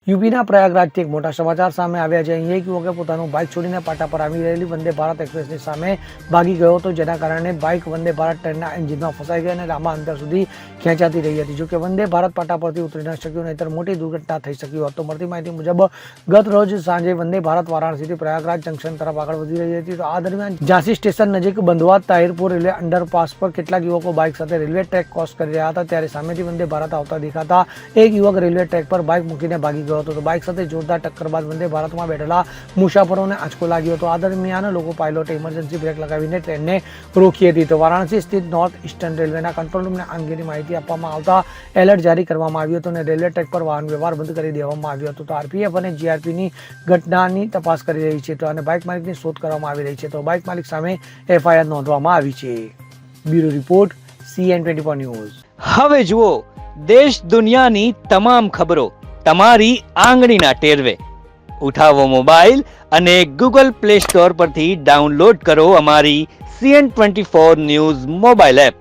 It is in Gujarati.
યુપીના પ્રયાગરાજથી એક મોટા સમાચાર સામે આવ્યા છે। અહીં એક યુવકે પોતાનું બાઇક છોડીને પાટા પર આવી રહેલી વંદે ભારત એક્સપ્રેસની સામે ભાગી ગયો હતો, જેના કારણે બાઇક વંદે ભારત ટ્રેનના એન્જિનમાં ફસાઈ ગઈ અને લાંબા અંતર સુધી ખેંચાતી રહી હતી। જોકે વંદે ભારત પાટા પરથી ઉતરી ન શક્યું, નહીંતર મોટી દુર્ઘટના થઈ શકી હોત। તો મળતી માહિતી મુજબ ગત રોજ સાંજે વંદે ભારત વારાણસીથી પ્રયાગરાજ જંકશન તરફ આગળ વધી રહી હતી। તો આ દરમિયાન ઝાંસી સ્ટેશન નજીક બંધવા તાહિરપુર રેલવે અંડરપાસ પર કેટલાક યુવકો બાઇક સાથે રેલવે ટ્રેક ક્રોસ કરી રહ્યા હતા, ત્યારે સામેથી વંદે ભારત આવતા દેખાતા એક યુવક રેલવે ટ્રેક પર બાઇક મૂકીને ભાગી ગયો હતો। તો બાઇક સાથે જોરદાર ટક્કર બાદ વંદે ભારતમાં બેઠેલા મુસાફરોને આંચકો લાગ્યો હતો। આ દરમિયાન લોકો પાયલોટે ઇમરજન્સી બ્રેક લગાવીને ટ્રેનને રોકી હતી। તો વારાણસી સ્થિત નોર્થ ઇસ્ટર્ન રેલવેના કંટ્રોલ રૂમને આ અંગેની માહિતી આપવામાં આવતા એલર્ટ જારી કરવામાં આવ્યું હતું અને રેલવે ટ્રેક પર વાહન વ્યવહાર બંધ કરી દેવામાં આવ્યો હતો। તો આરપીએફ અને જીઆરપીની ઘટનાની તપાસ કરી રહી છે અને બાઇક માલિકની શોધ કરવામાં આવી રહી છે। તો બાઇક માલિક સામે એફઆઈઆર નોંધવામાં આવી છે। Bureau report CN24 news. હવે જુઓ દેશ દુનિયાની તમામ ખબરો તમારી આંગળીના ટેરવે। ઉઠાવો મોબાઈલ અને ગૂગલ પ્લે સ્ટોર પરથી ડાઉનલોડ કરો અમારી CN24 ન્યૂઝ મોબાઈલ એપ।